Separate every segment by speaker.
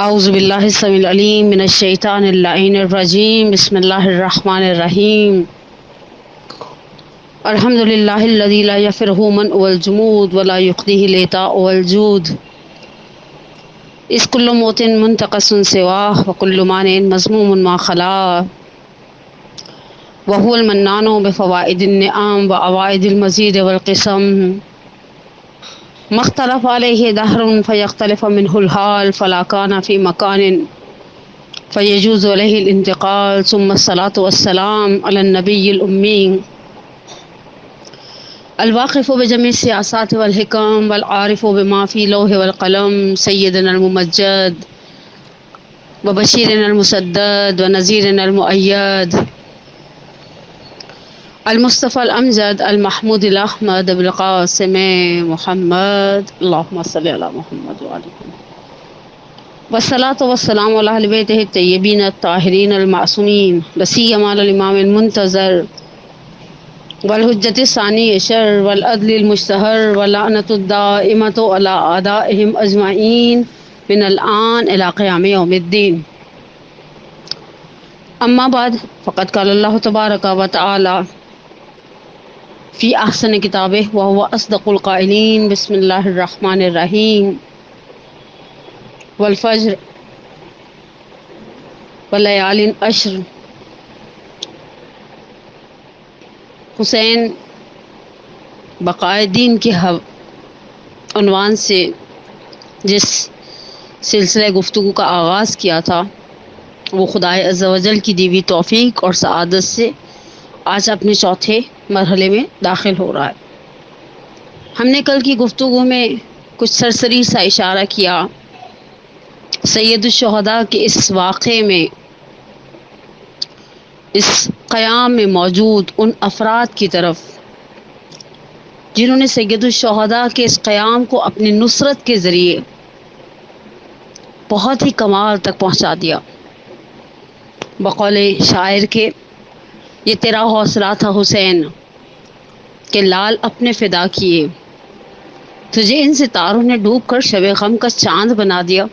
Speaker 1: اعوذ باللہ السمیع العلیم من الشیطان اللعین الرجیم بسم اللہ الرحمن الرحیم الحمد للہ الذی لا یفرہ من والجمود ولا یقضیہ العطاء والجود اس کل موت منتقص سواہ وکل مانع مذموم ما خلا وهو المنان بفوائد النعم وعوائد المزید والقسم مختلف علیہ دہر فیختلف منہ الحال فلا کان فی مکان فیجوز علیہ الانتقال ثم الصلاة والسلام علی النبی الامی الواقف بجميع السیاسات والحکم والعارف بما فی لوح والقلم سیدنا الممجد وبشیرنا المسدد ونذیرنا المؤید المصطفى الامجد المحمود الاحمد بالقاسم محمد اللهم صل على محمد وعلى محمد والصلاة والسلام على اهل بيته الطيبين الطاهرين المعصومين لسيما على الامام المنتظر والحجة الثاني عشر والعدل المشتهر واللعنة الدائمة على اعدائهم اجمعين من الآن الى قيام يوم الدين. اما بعد فقد قال الله تبارك وتعالى فی احسن کتابہ وہو اصدق القائلین بسم اللہ الرحمن الرحیم والفجر ولیال عشر. حسین بقائے دین کے عنوان سے جس سلسلہ گفتگو کا آغاز کیا تھا وہ خدائے عز و جل کی دی ہوئی توفیق اور سعادت سے آج اپنے چوتھے مرحلے میں داخل ہو رہا ہے. ہم نے کل کی گفتگو میں کچھ سرسری سا اشارہ کیا سید الشہداء کے اس واقعے میں، اس قیام میں موجود ان افراد کی طرف جنہوں نے سید الشہداء کے اس قیام کو اپنی نصرت کے ذریعے بہت ہی کمال تک پہنچا دیا. بقول شاعر کے یہ تیرا حوصلہ تھا حسین کہ لال اپنے فدا کیے، تجھے ان ستاروں نے ڈوب کر شب غم کا چاند بنا دیا.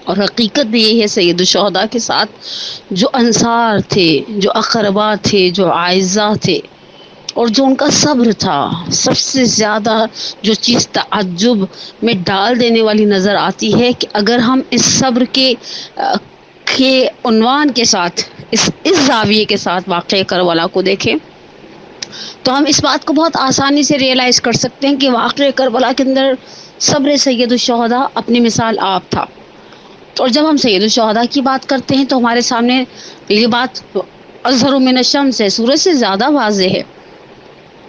Speaker 1: اور حقیقت بھی یہی ہے سید الشہداء کے ساتھ جو انصار تھے، جو اقربا تھے، جو اعزاء تھے، اور جو ان کا صبر تھا. سب سے زیادہ جو چیز تعجب میں ڈال دینے والی نظر آتی ہے کہ اگر ہم اس صبر کے عنوان کے ساتھ اس زاویے کے ساتھ واقعہ کربلا کو دیکھیں تو ہم اس بات کو بہت آسانی سے ریئلائز کر سکتے ہیں کہ واقعہ کربلا کے اندر صبر سید الشہداء اپنی مثال آپ تھا. اور جب ہم سید الشہداء کی بات کرتے ہیں تو ہمارے سامنے یہ بات اظہر من الشمس ہے، سورج سے زیادہ واضح ہے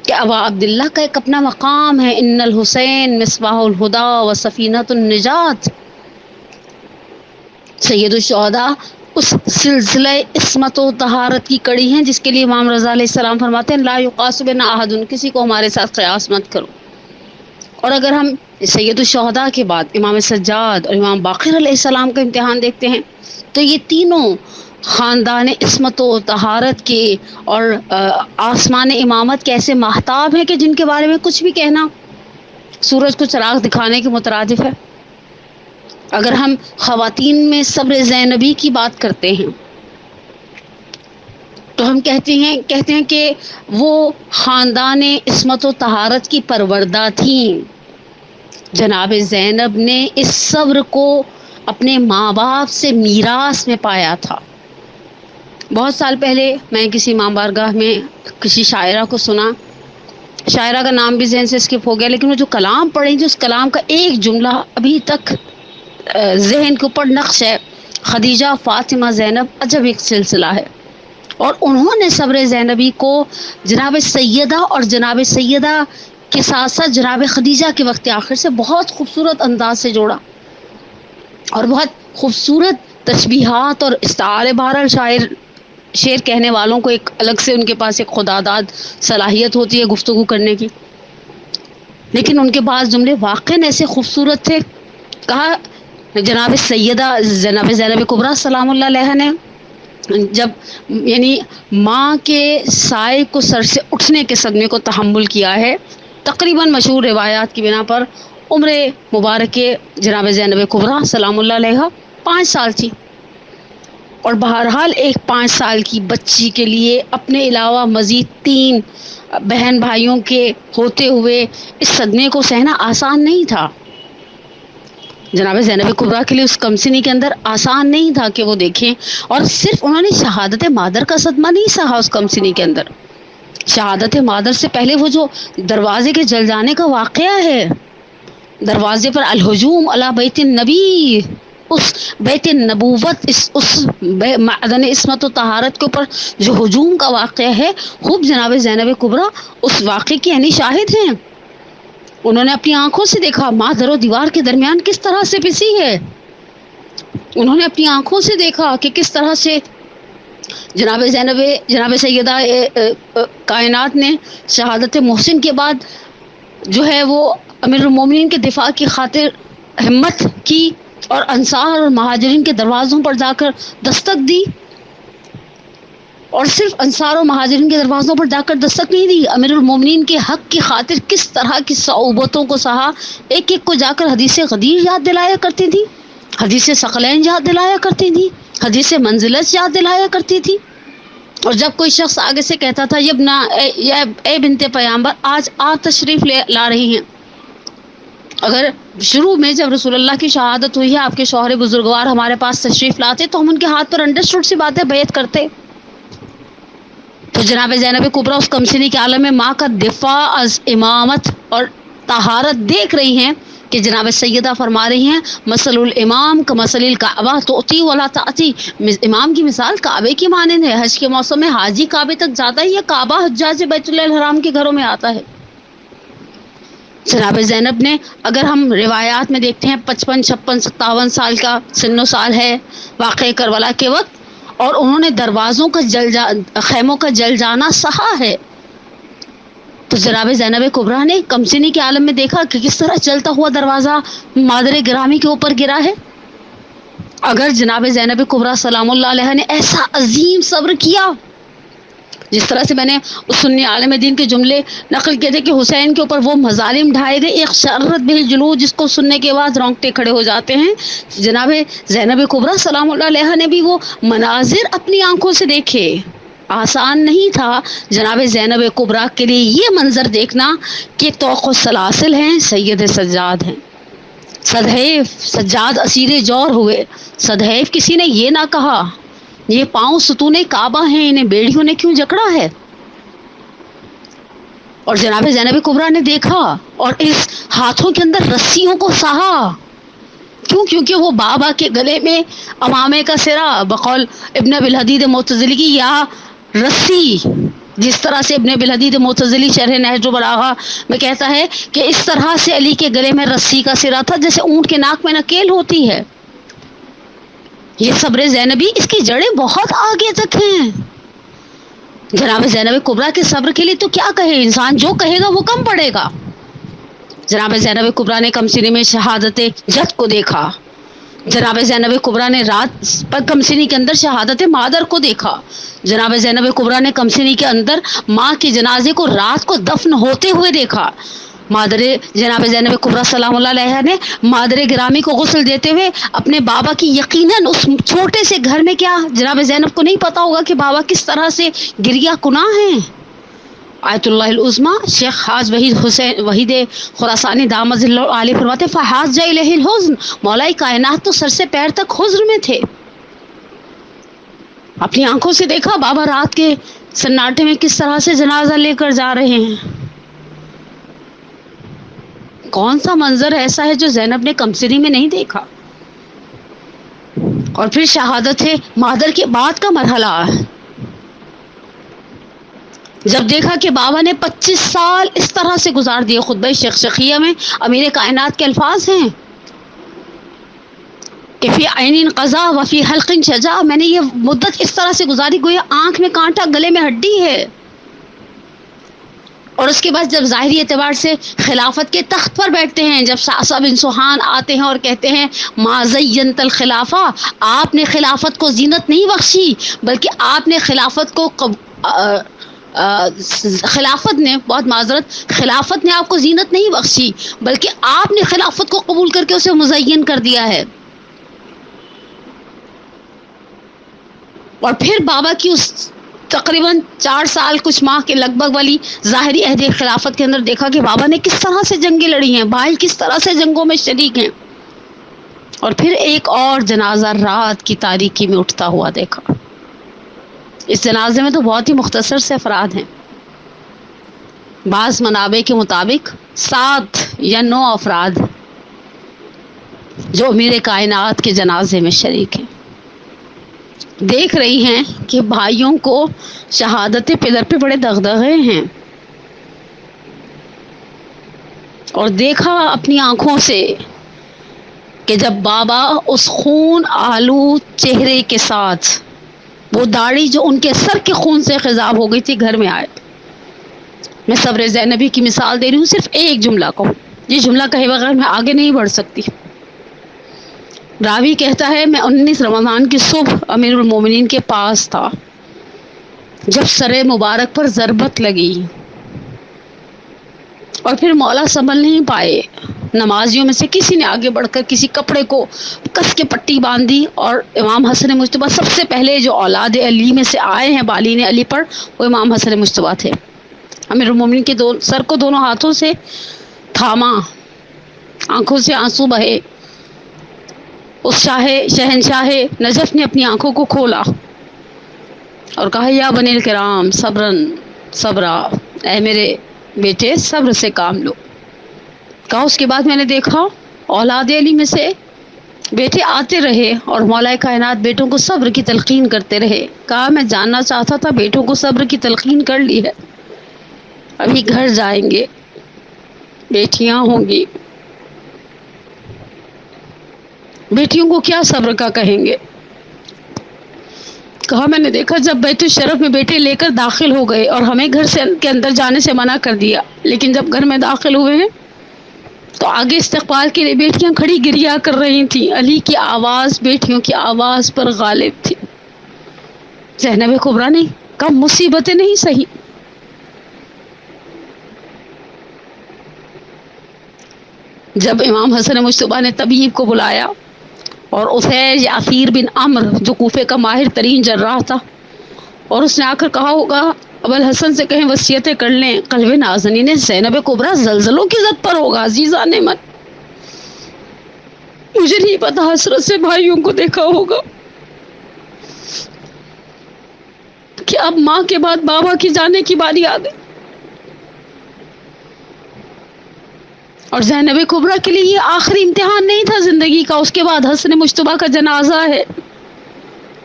Speaker 1: کہ ابا عبداللہ کا ایک اپنا مقام ہے. ان الحسین مصباح الہدی و سفینۃ النجات. سید الشہداء اس سلسلہ عصمت و طہارت کی کڑی ہیں جس کے لیے امام رضا علیہ السلام فرماتے ہیں لا یقاس بنا احد، کسی کو ہمارے ساتھ قیاس مت کرو. اور اگر ہم سید الشہداء کے بعد امام سجاد اور امام باقر علیہ السلام کا امتحان دیکھتے ہیں تو یہ تینوں خاندان عصمت و طہارت کے اور آسمان امامت کے ایسے ماہتاب ہیں کہ جن کے بارے میں کچھ بھی کہنا سورج کو چراغ دکھانے کے مترادف ہے. اگر ہم خواتین میں صبر زینبی کی بات کرتے ہیں تو ہم کہتے ہیں کہ وہ خاندان عصمت و طہارت کی پروردہ تھیں. جناب زینب نے اس صبر کو اپنے ماں باپ سے میراث میں پایا تھا. بہت سال پہلے میں کسی امام بارگاہ میں کسی شاعرہ کو سنا، شاعرہ کا نام بھی ذہن سے اسکپ ہو گیا، لیکن وہ جو کلام پڑھی تھی اس کلام کا ایک جملہ ابھی تک ذہن کے اوپر نقش ہے. خدیجہ فاطمہ زینب عجب ایک سلسلہ ہے. اور انہوں نے صبر زینبی کو جناب سیدہ اور جناب سیدہ کے ساتھ ساتھ جناب خدیجہ کے وقت آخر سے بہت خوبصورت انداز سے جوڑا اور بہت خوبصورت تشبیہات اور استعارے. بہرحال شعر کہنے والوں کو ایک الگ سے ان کے پاس ایک خداداد صلاحیت ہوتی ہے گفتگو کرنے کی، لیکن ان کے بعض جملے واقعاً ایسے خوبصورت تھے. کہا جناب سیدہ جناب زینب کبریٰ سلام اللہ علیہ نے جب یعنی ماں کے سائے کو سر سے اٹھنے کے صدمے کو تحمل کیا ہے تقریباً مشہور روایات کی بنا پر، عمر مبارک جناب زینب کبریٰ سلام اللہ علیہ 5 سال تھی، اور بہرحال ایک 5 سال کی بچی کے لیے اپنے علاوہ مزید 3 بہن بھائیوں کے ہوتے ہوئے اس صدمے کو سہنا آسان نہیں تھا۔ جناب زینب کبریٰ کے لیے اس کمسنی کے اندر آسان نہیں تھا کہ وہ دیکھیں، اور صرف انہوں نے شہادت مادر کا صدمہ نہیں سہا اس کمسنی کے اندر، شہادت مادر سے پہلے وہ جو دروازے کے جل جانے کا واقعہ ہے، دروازے پر الہجوم علی بیت النبی، اس بیت النبوت، اس معدن عصمت و طہارت کے اوپر جو ہجوم کا واقعہ ہے، خوب جناب زینب کبریٰ اس واقعے کی عینی شاہد ہیں۔ انہوں نے اپنی آنکھوں سے دیکھا ماں در و دیوار کے درمیان کس طرح سے پسی ہے، انہوں نے اپنی آنکھوں سے دیکھا کہ کس طرح سے جناب سیدہ کائنات نے شہادت محسن کے بعد جو ہے وہ امیر المومنین کے دفاع کی خاطر ہمت کی اور انصار اور مہاجرین کے دروازوں پر جا کر دستک دی، اور صرف انصار اور مہاجرین کے دروازوں پر جا کر دستک نہیں دی، امیر المومنین کے حق کی خاطر کس طرح کی صعوبتوں کو سہا، ایک ایک کو جا کر حدیث غدیر یاد دلایا کرتی تھی، حدیث ثقلین یاد دلایا کرتی تھی، حدیث منزلت یاد دلایا کرتی تھی۔ اور جب کوئی شخص آگے سے کہتا تھا اے بنت پیامبر آج آپ تشریف لا رہی ہیں، اگر شروع میں جب رسول اللہ کی شہادت ہوئی ہے آپ کے شوہر بزرگوار ہمارے پاس تشریف لاتے تو ہم ان کے ہاتھ پر انڈرسٹوڈ سی باتیں بیعت کرتے، تو جناب زینب کبریٰ اس کمسنی کے عالم میں ماں کا دفاع از امامت اور طہارت دیکھ رہی ہیں کہ جناب سیدہ فرما رہی ہیں مثل الامام کمثل الکعبہ تؤتی ولا تأتی، امام کی مثال کعبے کی مانند ہے، حج کے موسم میں حاجی کعبے تک جاتا ہے یا کعبہ حجاج بیت اللہ الحرام کے گھروں میں آتا ہے۔ جناب زینب نے، اگر ہم روایات میں دیکھتے ہیں 55 56 57 سال کا سن و سال ہے واقع کربلا کے وقت، اور انہوں نے دروازوں کا خیموں کا جل جانا سہا ہے، تو جناب زینب کبریٰ نے کمسنی کے عالم میں دیکھا کہ کس طرح چلتا ہوا دروازہ مادر گرامی کے اوپر گرا ہے۔ اگر جناب زینب کبریٰ سلام اللہ علیہ نے ایسا عظیم صبر کیا، جس طرح سے میں نے اس سنی عالم دین کے جملے نقل کیے تھے کہ حسین کے اوپر وہ مظالم ڈھائے گئے، ایک شرت بالجلود جس کو سننے کے بعد رونگٹے کھڑے ہو جاتے ہیں، جناب زینب کبریٰ سلام اللہ علیہ نے بھی وہ مناظر اپنی آنکھوں سے دیکھے۔ آسان نہیں تھا جناب زینب کبریٰ کے لیے یہ منظر دیکھنا کہ طوق و سلاسل ہیں، سید سجاد ہیں، صدحیف سجاد اسیر جور ہوئے، صدحیف کسی نے یہ نہ کہا یہ پاؤں ستون کعبہ ہیں، انہیں بیڑیوں نے کیوں جکڑا ہے، اور جناب زینب کبریٰ نے دیکھا اور اس ہاتھوں کے اندر رسیوں کو سہا، کیونکہ وہ بابا کے گلے میں امامے کا سرا، بقول ابن ابی الحدید معتزلی کی، یا رسی، جس طرح سے ابن ابی الحدید معتزلی شرح نہج البلاغہ میں کہتا ہے کہ اس طرح سے علی کے گلے میں رسی کا سرا تھا جیسے اونٹ کے ناک میں نکیل ہوتی ہے۔ یہ صبر زینبی، اس کی جڑیں بہت آگے تک ہیں۔ جناب زینب کبریٰ کے صبر کے لیے تو کیا کہے، انسان جو کہے گا وہ کم پڑے گا۔ جناب زینب کبریٰ نے کمسنی میں شہادت جد کو دیکھا، جناب زینب کبریٰ نے رات پر کمسنی کے اندر شہادت مادر کو دیکھا، جناب زینب کبریٰ نے کمسنی کے اندر ماں کے جنازے کو رات کو دفن ہوتے ہوئے دیکھا۔ مادر جناب زینب کبریٰ سلام اللہ علیہ نے مادر گرامی کو غسل دیتے ہوئے اپنے بابا کی، یقیناً اس چھوٹے سے گھر میں کیا جناب زینب کو نہیں پتا ہوگا کہ بابا کس طرح سے گریا کناں ہیں۔ آیت اللہ العظمیٰ شیخ حاج وحید خراسانی دامت ظلہ عالی فرماتے فحاز جا الیہ الحزن، مولا کائنات تو سر سے پیر تک حزن میں تھے، اپنی آنکھوں سے دیکھا بابا رات کے سناٹے میں کس طرح سے جنازہ لے کر جا رہے ہیں۔ کون سا منظر ایسا ہے جو زینب نے کمسنی میں نہیں دیکھا؟ اور پھر شہادت ہے مادر کے بعد کا مرحلہ، جب دیکھا کہ بابا نے 25 سال اس طرح سے گزار دیے۔ خطبہ شیخ شقیہ میں امیر کائنات کے الفاظ ہیں کہ فی عین قضا و فی حلق شجا، میں نے یہ مدت اس طرح سے گزاری گویا آنکھ میں کانٹا گلے میں ہڈی ہے۔ اور اس کے بعد جب ظاہری اعتبار سے خلافت کے تخت پر بیٹھتے ہیں، جب صعصع بن سوحان آتے ہیں اور کہتے ہیں ما زینت الخلافہ، آپ نے خلافت کو زینت نہیں بخشی بلکہ آپ نے خلافت کو خلافت نے، بہت معذرت، خلافت نے آپ کو زینت نہیں بخشی، بلکہ آپ نے خلافت کو قبول کر کے اسے مزین کر دیا ہے۔ اور پھر بابا کی اس تقریباً 4 سال کچھ ماہ کے لگ بھگ والی ظاہری عہد خلافت کے اندر دیکھا کہ بابا نے کس طرح سے جنگیں لڑی ہیں، بھائی کس طرح سے جنگوں میں شریک ہیں۔ اور پھر ایک اور جنازہ رات کی تاریکی میں اٹھتا ہوا دیکھا۔ اس جنازے میں تو بہت ہی مختصر سے افراد ہیں، بعض منابع کے مطابق 7 یا 9 افراد جو امیر کائنات کے جنازے میں شریک ہیں۔ دیکھ رہی ہیں کہ بھائیوں کو شہادت پدر پہ بڑے دغدغے ہیں، اور دیکھا اپنی آنکھوں سے کہ جب بابا اس خون آلود چہرے کے ساتھ، وہ داڑھی جو ان کے سر کے خون سے خضاب ہو گئی تھی، گھر میں آئے۔ میں صبر زینبی کی مثال دے رہی ہوں، صرف ایک جملہ کو، یہ جملہ کہے بغیر میں آگے نہیں بڑھ سکتی۔ راوی کہتا ہے میں 19 رمضان کی صبح امیر المومنین کے پاس تھا جب سر مبارک پر ضربت لگی، اور پھر مولا سنبھل نہیں پائے، نمازیوں میں سے کسی نے آگے بڑھ کر کسی کپڑے کو کس کے پٹی باندھی، اور امام حسن مجتبیٰ سب سے پہلے جو اولاد علی میں سے آئے ہیں بالین علی پر، وہ امام حسن مجتبیٰ تھے۔ امیر المومنین کے سر کو دونوں ہاتھوں سے تھاما، آنکھوں سے آنسو بہے۔ اس شہنشاہ نجف نے اپنی آنکھوں کو کھولا اور کہا یا بنی الکرام صبرن صبرا، اے میرے بیٹے صبر سے کام لو۔ کہا اس کے بعد میں نے دیکھا اولاد علی میں سے بیٹے آتے رہے اور مولا کائنات بیٹوں کو صبر کی تلقین کرتے رہے۔ کہا میں جاننا چاہتا تھا بیٹوں کو صبر کی تلقین کر لی ہے، ابھی گھر جائیں گے، بیٹیاں ہوں گی، بیٹیوں کو کیا صبر کا کہیں گے۔ کہا میں نے دیکھا جب بیت الشرف میں بیٹے لے کر داخل ہو گئے اور ہمیں گھر سے کے اندر جانے سے منع کر دیا، لیکن جب گھر میں داخل ہوئے ہیں تو آگے استقبال کے لیے بیٹیاں کھڑی گریا کر رہی تھیں۔ علی کی آواز بیٹیوں کی آواز پر غالب تھی۔ زینب کبریٰ نے کہا مصیبتیں نہیں سہی، جب امام حسن مجتبیٰ نے طبیب کو بلایا اور اسے یاسیر بن عمر جو کوفے کا ماہر ترین جراح تھا، اور اس نے آ کر کہا ہوگا ابوالحسن سے کہیں وصیتیں کر لیں، قلب نازنین زینب کبریٰ زلزلوں کی زد پر ہوگا۔ عزیزان من، مجھے نہیں پتا حسرت سے بھائیوں کو دیکھا ہوگا کہ اب ماں کے بعد بابا کی جانے کی باری آ گئی، اور زینب کبریٰ کے لیے یہ آخری امتحان نہیں تھا زندگی کا، اس کے بعد حسن مجتبیٰ کا جنازہ ہے۔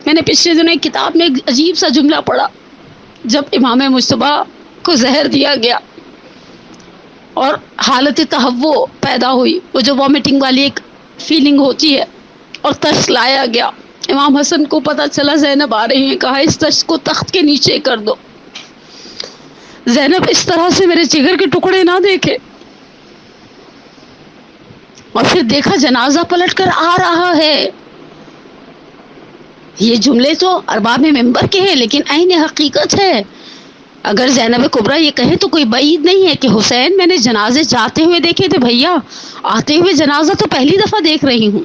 Speaker 1: میں نے پچھلے دنوں ایک کتاب میں ایک عجیب سا جملہ پڑھا، جب امام مجتبیٰ کو زہر دیا گیا اور حالت تہوع پیدا ہوئی، وہ جو وامٹنگ والی ایک فیلنگ ہوتی ہے، اور تشت لایا گیا، امام حسن کو پتہ چلا زینب آ رہی ہیں، کہا اس تشت کو تخت کے نیچے کر دو، زینب اس طرح سے میرے جگر کے ٹکڑے نہ دیکھے۔ اور پھر دیکھا جنازہ پلٹ کر آ رہا ہے۔ یہ جملے تو ارباب منبر کے ہیں، لیکن عین حقیقت ہے۔ اگر زینب کبریٰ یہ کہیں تو کوئی بعید نہیں ہے کہ حسین میں نے جنازے جاتے ہوئے دیکھے تھے، بھیا آتے ہوئے جنازہ تو پہلی دفعہ دیکھ رہی ہوں۔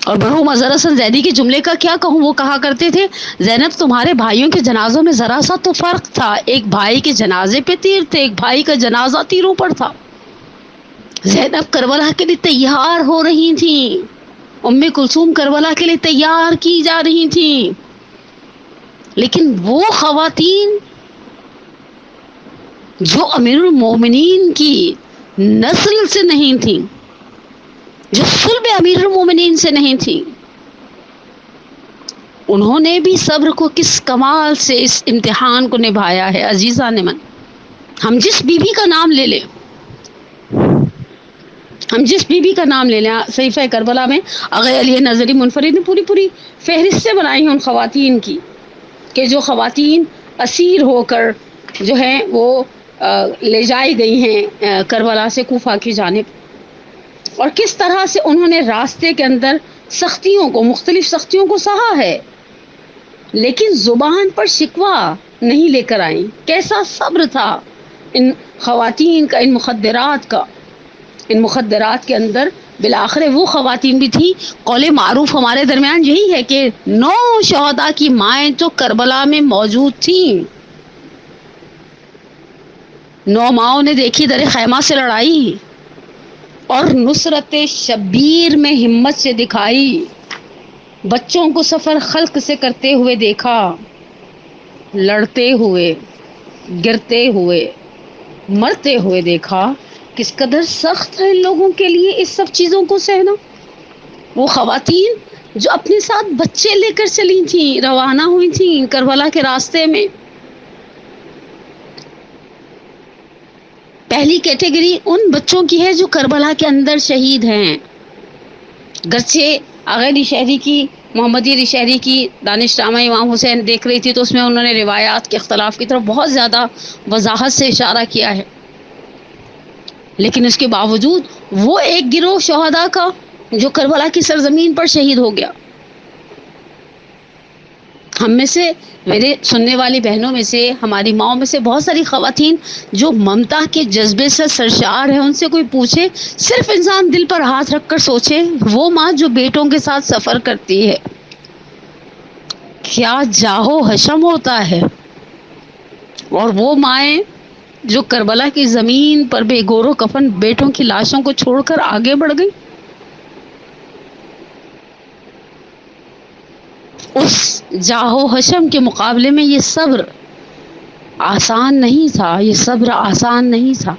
Speaker 1: اور مرحوم اظہر حسن زیدی کے جملے کا کیا کہوں، وہ کہا کرتے تھے زینب تمہارے بھائیوں کے جنازوں میں ذرا سا تو فرق تھا، ایک بھائی کے جنازے پہ تیر تھے، ایک بھائی کا جنازہ تیروں پر تھا۔ زینب کربلا کے لیے تیار ہو رہی تھیں، ام کلثوم کربلا کے لیے تیار کی جا رہی تھیں، لیکن وہ خواتین جو امیر المومنین کی نسل سے نہیں تھیں، جو صلب امیر المومنین سے نہیں تھیں، انہوں نے بھی صبر کو کس کمال سے اس امتحان کو نبھایا ہے۔ عزیزان من، ہم جس بی بی کا نام لے لیں، ہم جس بی بی کا نام لے لیں، صحیفہ کربلا میں آغا علی نظری منفرد نے پوری فہرستیں بنائی ہیں ان خواتین کی، کہ جو خواتین اسیر ہو کر جو ہیں وہ لے جائی گئی ہیں کربلا سے کوفہ کی جانب، اور کس طرح سے انہوں نے راستے کے اندر سختیوں کو، مختلف سختیوں کو سہا ہے، لیکن زبان پر شکوہ نہیں لے کر آئیں. کیسا صبر تھا ان خواتین کا، ان مخدرات کا. ان مخدرات کے اندر بالآخر وہ خواتین بھی تھیں. قول معروف ہمارے درمیان یہی ہے کہ 9 شہداء کی مائیں تو کربلا میں موجود تھیں. 9 ماؤں نے دیکھی در خیمہ سے لڑائی اور نصرت شبیر میں ہمت سے دکھائی. بچوں کو سفر خلق سے کرتے ہوئے دیکھا، لڑتے ہوئے، گرتے ہوئے، مرتے ہوئے دیکھا. کس قدر سخت ہے ان لوگوں کے لیے اس سب چیزوں کو سہنا. وہ خواتین جو اپنے ساتھ بچے لے کر چلی تھیں، روانہ ہوئی تھیں کربلا کے راستے میں. پہلی کیٹیگری ان بچوں کی ہے جو کربلا کے اندر شہید ہیں. گرچہ آغا علی شہری کی، محمدی علی شہری کی دانش نامہ امام حسین دیکھ رہی تھی تو اس میں انہوں نے روایات کے اختلاف کی طرف بہت زیادہ وضاحت سے اشارہ کیا ہے، لیکن اس کے باوجود وہ ایک گروہ شہداء کا جو کربلا کی سرزمین پر شہید ہو گیا. ہم میں سے، میرے سننے والی بہنوں میں سے، ہماری ماؤں میں سے بہت ساری خواتین جو ممتا کے جذبے سے سرشار ہیں، ان سے کوئی پوچھے، صرف انسان دل پر ہاتھ رکھ کر سوچے، وہ ماں جو بیٹوں کے ساتھ سفر کرتی ہے کیا جاہو حشم ہوتا ہے. اور وہ مائیں جو کربلا کی زمین پر بے گور و کفن بیٹوں کی لاشوں کو چھوڑ کر آگے بڑھ گئی. اس جاہو حشم کے مقابلے میں یہ صبر آسان نہیں تھا، یہ صبر آسان نہیں تھا.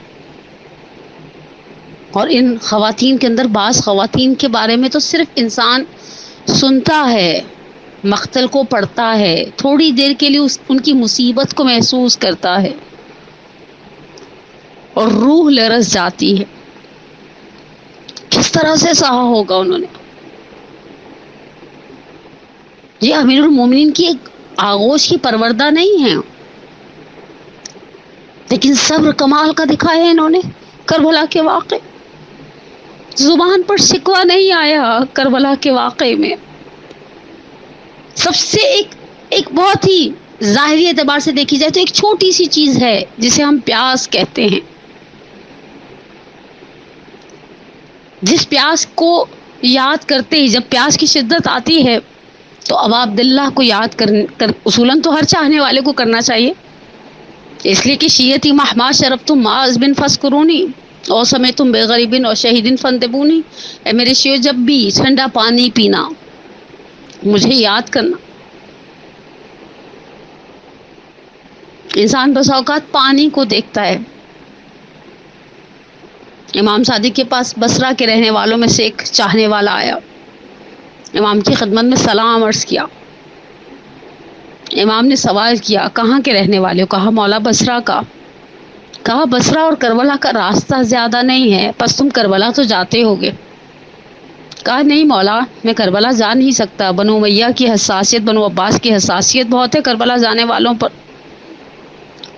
Speaker 1: اور ان خواتین کے اندر، بعض خواتین کے بارے میں تو صرف انسان سنتا ہے، مقتل کو پڑھتا ہے، تھوڑی دیر کے لیے ان کی مصیبت کو محسوس کرتا ہے اور روح لرز جاتی ہے. کس طرح سے سہا ہوگا انہوں نے. یہ امیر المومنین کی ایک آغوش کی پروردہ نہیں ہے، لیکن صبر کمال کا دکھایا ہے انہوں نے. کربلا کے واقعے، زبان پر شکوہ نہیں آیا کربلا کے واقعے میں. سب سے ایک بہت ہی ظاہری اعتبار سے دیکھی جائے تو ایک چھوٹی سی چیز ہے جسے ہم پیاس کہتے ہیں. جس پیاس کو یاد کرتے ہی، جب پیاس کی شدت آتی ہے تو ابا عبداللہ کو یاد کر اصولاً تو ہر چاہنے والے کو کرنا چاہیے، اس لیے کہ شیعتی مہما شرف تم معاذ بن فسکرونی اور سمے تم بے غریبن اور شہیدن فندبونی. اے میرے شیعو، جب بھی ٹھنڈا پانی پینا مجھے یاد کرنا. انسان بس اوقات پانی کو دیکھتا ہے. امام صادق کے پاس بصرہ کے رہنے والوں میں سے ایک چاہنے والا آیا، امام کی خدمت میں سلام عرض کیا. امام نے سوال کیا، کہاں کے رہنے والے ہو؟ کہا مولا بصرہ کا. کہا بصرہ اور کربلا کا راستہ زیادہ نہیں ہے، پس تم کربلا تو جاتے ہوگے. کہا نہیں مولا، میں کربلا جا نہیں سکتا. بنو امیہ کی حساسیت، بنو عباس کی حساسیت بہت ہے کربلا جانے والوں پر،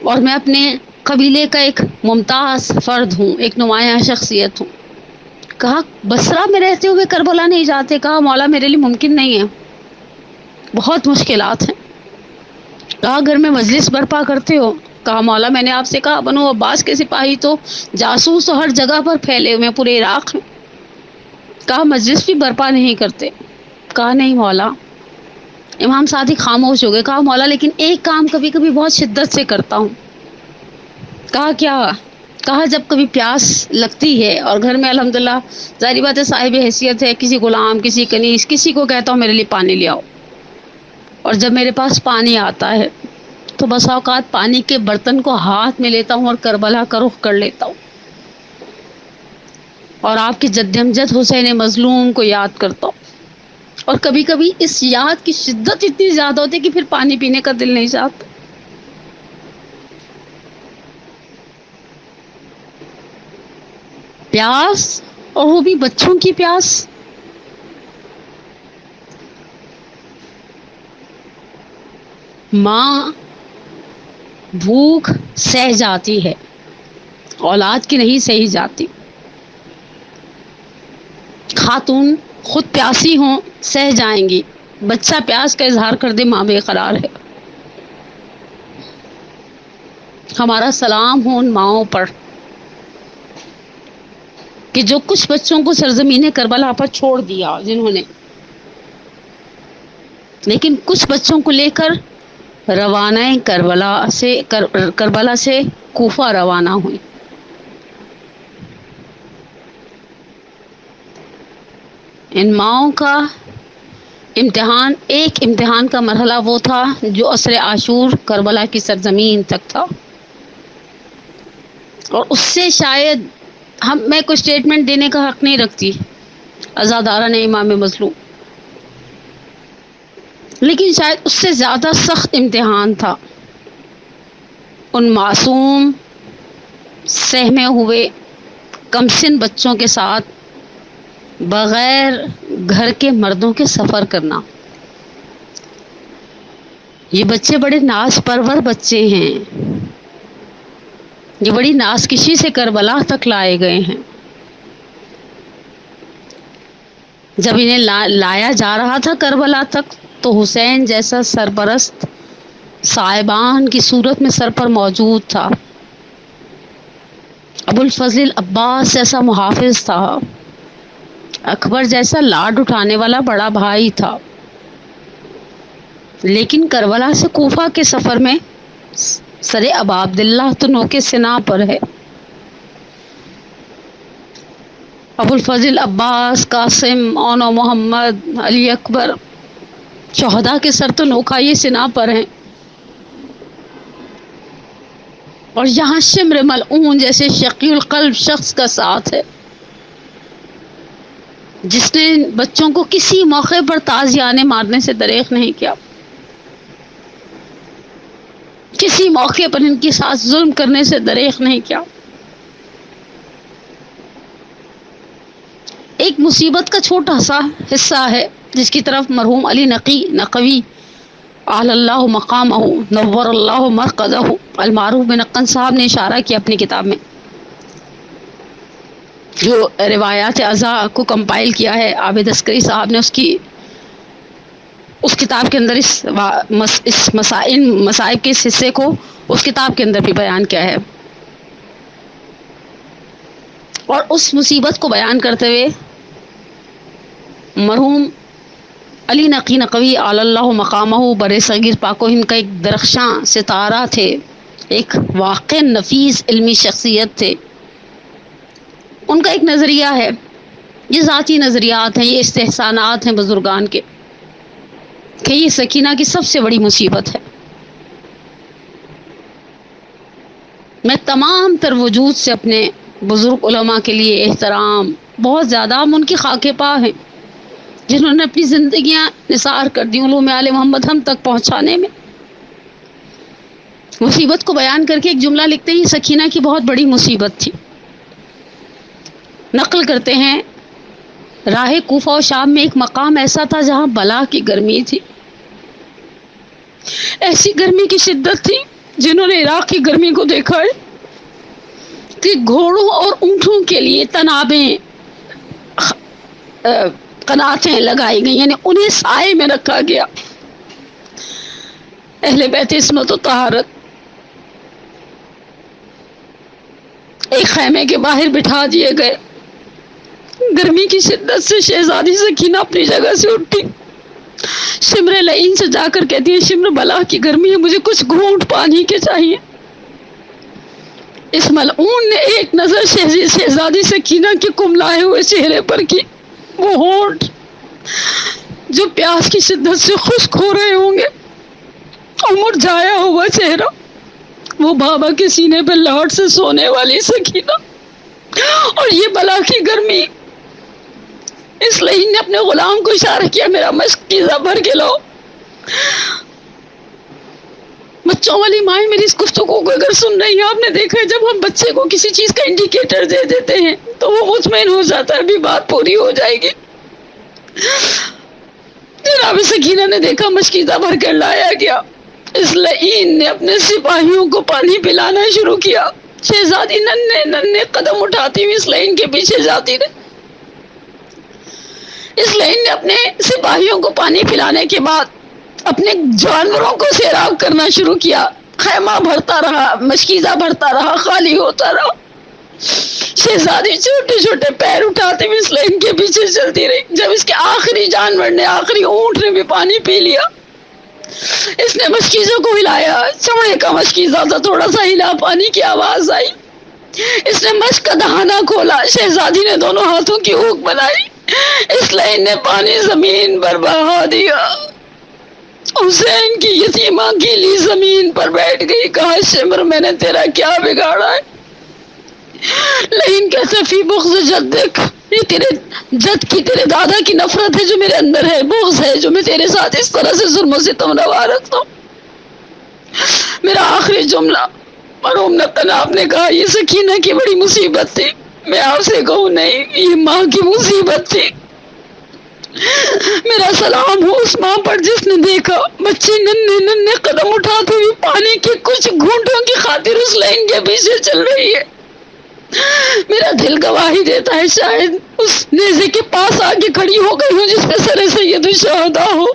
Speaker 1: اور میں اپنے قبیلے کا ایک ممتاز فرد ہوں، ایک نمایاں شخصیت ہوں. کہا بصرہ میں رہتے ہوئے کربلا نہیں جاتے؟ کہا مولا میرے لیے ممکن نہیں ہے، بہت مشکلات ہیں. کہا گھر میں مجلس برپا کرتے ہو؟ کہا مولا میں نے آپ سے کہا بنو عباس کے سپاہی تو جاسوس ہر جگہ پر پھیلے ہوئے پورے عراق میں. کہا مجلس بھی برپا نہیں کرتے؟ کہا نہیں مولا. امام صادق خاموش ہو گئے. کہا مولا لیکن ایک کام کبھی کبھی بہت شدت سے کرتا ہوں. کہا کیا؟ کہا جب کبھی پیاس لگتی ہے اور گھر میں الحمدللہ ظاہری بات ہے صاحب حیثیت ہے، کسی غلام، کسی کنیز، کسی کو کہتا ہوں میرے لیے پانی لے آؤ، اور جب میرے پاس پانی آتا ہے تو بس اوقات پانی کے برتن کو ہاتھ میں لیتا ہوں اور کربلا کا رخ کر لیتا ہوں اور آپ کے جد امجد حسین مظلوم کو یاد کرتا ہوں. اور کبھی کبھی اس یاد کی شدت اتنی زیادہ ہوتی ہے کہ پھر پانی پینے کا دل نہیں چاہتا. پیاس، اور وہ بھی بچوں کی پیاس. ماں بھوک سہ جاتی ہے، اولاد کی نہیں سہی جاتی. خاتون خود پیاسی ہوں سہ جائیں گی، بچہ پیاس کا اظہار کر دے ماں بے قرار ہے. ہمارا سلام ہو ان ماؤں پر کہ جو کچھ بچوں کو سرزمین کربلا پر چھوڑ دیا جنہوں نے، لیکن کچھ بچوں کو لے کر روانہ کربلا سے کوفہ روانہ ہوئی۔ ان ماؤں کا امتحان، ایک امتحان کا مرحلہ وہ تھا جو عصر عاشور کربلا کی سرزمین تک تھا، اور اس سے شاید میں کوئی اسٹیٹمنٹ دینے کا حق نہیں رکھتی عزاداران امام مظلوم، لیکن شاید اس سے زیادہ سخت امتحان تھا ان معصوم سہمے ہوئے کمسن بچوں کے ساتھ بغیر گھر کے مردوں کے سفر کرنا۔ یہ بچے بڑے ناز پرور بچے ہیں، یہ بڑی نازکشی سے کربلا تک لائے گئے ہیں۔ جب انہیں لایا جا رہا تھا کربلا تک تو حسین جیسا سرپرست صاحبان کی صورت میں سر پر موجود تھا، ابو الفضل عباس جیسا محافظ تھا، اکبر جیسا لاڈ اٹھانے والا بڑا بھائی تھا، لیکن کربلا سے کوفہ کے سفر میں سر ابا عبداللہ تو نوکے سنا پر ہے۔ ابو الفضل عباس، قاسم، اونو محمد، علی اکبر، شہداء کے سر تو نوکا یہ سنا پر ہیں، اور یہاں شمر ملعون جیسے شقی القلب شخص کا ساتھ ہے جس نے بچوں کو کسی موقع پر تازیانے مارنے سے دریغ نہیں کیا، کسی موقع پر ان کے ساتھ ظلم کرنے سے دریغ نہیں کیا۔ ایک مصیبت کا چھوٹا سا حصہ ہے جس کی طرف مرحوم علی نقوی اعلی اللہ مقامہ نور اللہ مرقدہ المعروف بن نقن صاحب نے اشارہ کیا اپنی کتاب میں، جو روایات ازا کو کمپائل کیا ہے عابد عسکری صاحب نے، اس کتاب کے اندر اس مصائب کے اس حصے کو اس کتاب کے اندر بھی بیان کیا ہے، اور اس مصیبت کو بیان کرتے ہوئے مرحوم علی نقوی اعلی اللہ مقامہ برِ صغیر پاک و ہند کا ایک درخشاں ستارہ تھے، ایک واقع نفیس علمی شخصیت تھے۔ ان کا ایک نظریہ ہے، یہ ذاتی نظریات ہیں، یہ استحسانات ہیں بزرگان کے، کہ یہ سکینہ کی سب سے بڑی مصیبت ہے۔ میں تمام تر وجود سے اپنے بزرگ علماء کے لیے احترام بہت زیادہ، ہم ان کی خاک پا ہیں جنہوں نے اپنی زندگیاں نثار کر دی علوم آل محمد ہم تک پہنچانے میں۔ مصیبت کو بیان کر کے ایک جملہ لکھتے ہیں، سکینہ کی بہت بڑی مصیبت تھی۔ نقل کرتے ہیں، راہ کوفہ و شام میں ایک مقام ایسا تھا جہاں بلا کی گرمی تھی، ایسی گرمی کی شدت تھی، جنہوں نے عراق کی گرمی کو دیکھا ہے کہ گھوڑوں اور اونٹوں کے لیے تنابیں قناتیں لگائی گئی، یعنی انہیں سائے میں رکھا گیا۔ اہل بیت عصمت و طہارت ایک خیمے کے باہر بٹھا دیے گئے۔ گرمی کی شدت سے شہزادی سکینہ اپنی جگہ سے اٹھی، شمر لعین سے جا کر کہتی ہے، شمر بلا کی گرمی ہے، مجھے کچھ گھونٹ پانی کے چاہیے۔ اس ملعون نے ایک نظر شہزادی سکینہ کے کملائے ہوئے چہرے پر کی، وہ ہونٹ جو پیاس کی شدت سے خشک ہو رہے ہوں گے، اور مرجھایا ہوا چہرہ، وہ بابا کے سینے پہ لاٹ سے سونے والی سکینہ، اور یہ بلا کی گرمی۔ اس لعین نے اپنے غلام کو اشارہ کیا، میرا مشکیزہ بھر کے لاؤ۔ بچوں والی مائیں میری اس گفتگو کو اگر سن رہی ہیں، آپ نے دیکھا ہے جب ہم بچے کو کسی چیز کا انڈیکیٹر دے دیتے ہیں تو وہ مطمئن ہو جاتا ہے ابھی بات پوری ہو جائے گی۔ جناب سکینہ نے دیکھا مشکیزہ بھر کر لایا گیا۔ اس لعین نے اپنے سپاہیوں کو پانی پلانا شروع کیا۔ شہزادی ننھے قدم اٹھاتی ہوئی اس لعین کے پیچھے جاتی رہی۔ اس لعین نے اپنے سپاہیوں کو پانی پلانے کے بعد اپنے جانوروں کو سیراب کرنا شروع کیا۔ خیمہ بھرتا رہا، مشکیزہ بھرتا رہا، خالی ہوتا رہا. شہزادی چھوٹے چھوٹے پیر اٹھاتے ہوئے اس لائن کے پیچھے چلتی رہی. جب اس کے آخری جانور نے، آخری اونٹ نے بھی پانی پی لیا، اس نے مشکیزوں کو ہلایا. چمڑے کا مشکیزہ تھا، تھوڑا سا ہلا، پانی کی آواز آئی. اس نے مشک کا دہانہ کھولا. شہزادی نے دونوں ہاتھوں کی اوک بنائی. اس لائن نے پانی زمین پر بہا دیا. حسین کی یتیمہ گیلی زمین پر بیٹھ گئی. کہا شمر میں نے تیرا کیا بگاڑا ہے؟ لیکن کیسے فی بغض جدک، یہ تیرے جد کی، تیرے دادا کی نفرت ہے جو میرے اندر ہے، بغض ہے جو میں تیرے ساتھ اس طرح سے ظلم و ستم روا رکھتا ہوں. میرا آخری جملہ مرحوم نقاب نے کہا یہ سکینہ کی بڑی مصیبت تھی. میں آپ سے کہوں نہیں، یہ ماں کی مصیبت تھی. میرا سلام ہو اس ماں پر جس نے دیکھا بچے ننھے ننھے قدم اٹھاتے ہوئے پانی کے کچھ گھونٹوں کی خاطر اس لائن کے پیچھے چل رہی ہے. میرا دل گواہی دیتا ہے شاید اس نیزے کے پاس آ کے کھڑی ہو گئی ہوں جس پہ سر سید الشہداء ہو،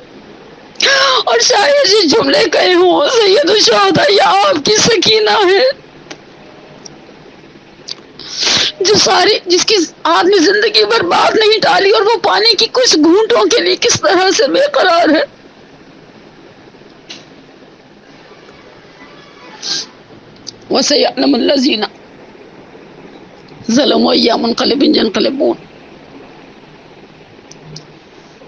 Speaker 1: اور شاید یہ جملے کہے ہوں سید الشہداء یہ آپ کی سکینہ ہے جو ساری، جس کی آپ نے زندگی برباد نہیں ڈالی اور وہ پانی کی کچھ گھونٹوں کے لیے کس طرح سے بے قرار ہے. وَسَيَعْلَمُ الَّذِينَ ظَلَمُوا أَيَّ مُنقَلِبٍ يَنقَلِبُونَ.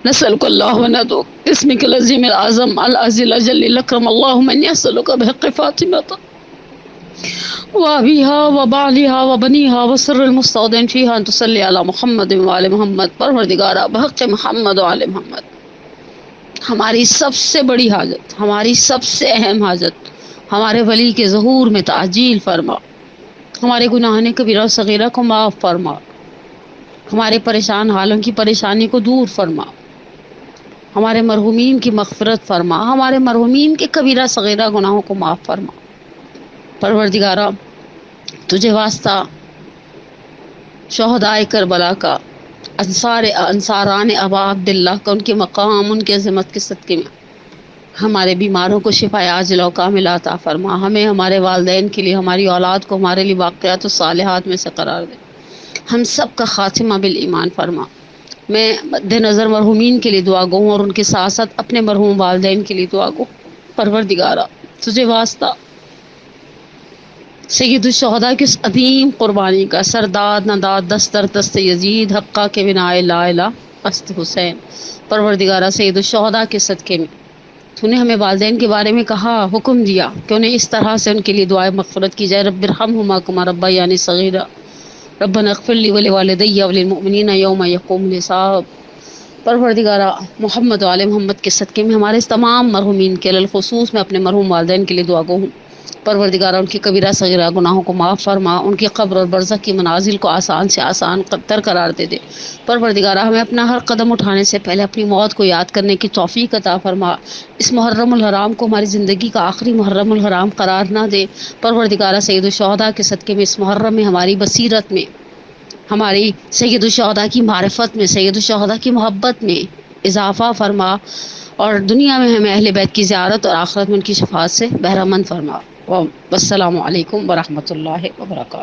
Speaker 1: نسألك الله وندعوك باسمك العظيم الأعظم العزيز الأجل الأكرم اللهم إني أسألك بحق فاطمة وأبيها وبعلها وبنيها وسر المستودع فيها أن تصلي على محمد وعلى محمد. پروردگارا بحق محمد وعلى محمد، ہماری سب سے بڑی حاجت، ہماری سب سے اہم حاجت، ہمارے ولی کے ظہور میں تعجیل فرما. ہمارے گناہوں کبیرہ و صغیرہ کو معاف فرما. ہمارے پریشان حالوں کی پریشانی کو دور فرما. ہمارے مرحومین کی مغفرت فرما. ہمارے مرحومین کے کبیرہ صغیرہ گناہوں کو معاف فرما. پروردگارا تجھے واسطہ شہدائے کربلا کا، انصاران ابا عبداللہ کا، ان کے مقام، ان کے عظمت کے صدقے میں ہمارے بیماروں کو شفا عاجلہ و کاملہ عطا فرما. ہمیں، ہمارے والدین کے لیے، ہماری اولاد کو ہمارے لیے واقعات و صالحات میں سے قرار دے. ہم سب کا خاتمہ بالایمان فرما. میں مد نظر مرحومین کے لیے دعا گو ہوں اور ان کے ساتھ ساتھ اپنے مرحوم والدین کے لیے دعا گو. پروردگارا تجھے واسطہ سید الشہداء کی اس عظیم قربانی کا، سرداد نداد دستر دست یزید حقہ کے بنا لا الہ است حسین. پروردگارا سید الشہداء کے صدقے میں تو نے ہمیں والدین کے بارے میں کہا، حکم دیا کہ انہیں اس طرح سے ان کے لیے دعائے مغفرت کی جائے. رب ارحمہما کما ربیانی صغیرا ربنا اغفر لی ولوالدی وللمؤمنین یوم یقوم الحساب. پروردگارا محمد وعلی محمد کے صدقے میں ہمارے اس تمام مرحومین کے خصوص میں اپنے مرحوم والدین کے لیے دعا گو ہوں. پروردگارا ان کی کبیرہ صغیرہ گناہوں کو معاف فرما. ان کی قبر اور برزخ کی منازل کو آسان سے آسان تر قرار دے دے. پروردگارا ہمیں اپنا ہر قدم اٹھانے سے پہلے اپنی موت کو یاد کرنے کی توفیق عطا فرما. اس محرم الحرام کو ہماری زندگی کا آخری محرم الحرام قرار نہ دے. پروردگارا سید الشہداء کے صدقے میں اس محرم میں ہماری بصیرت میں، ہماری سید الشہداء کی معرفت میں، سید الشہداء کی محبت میں اضافہ فرما، اور دنیا میں ہمیں اہل بیت کی زیارت اور آخرت میں ان کی شفاعت سے بہرہ مند فرما. والسلام علیکم ورحمۃ اللہ وبرکاتہ.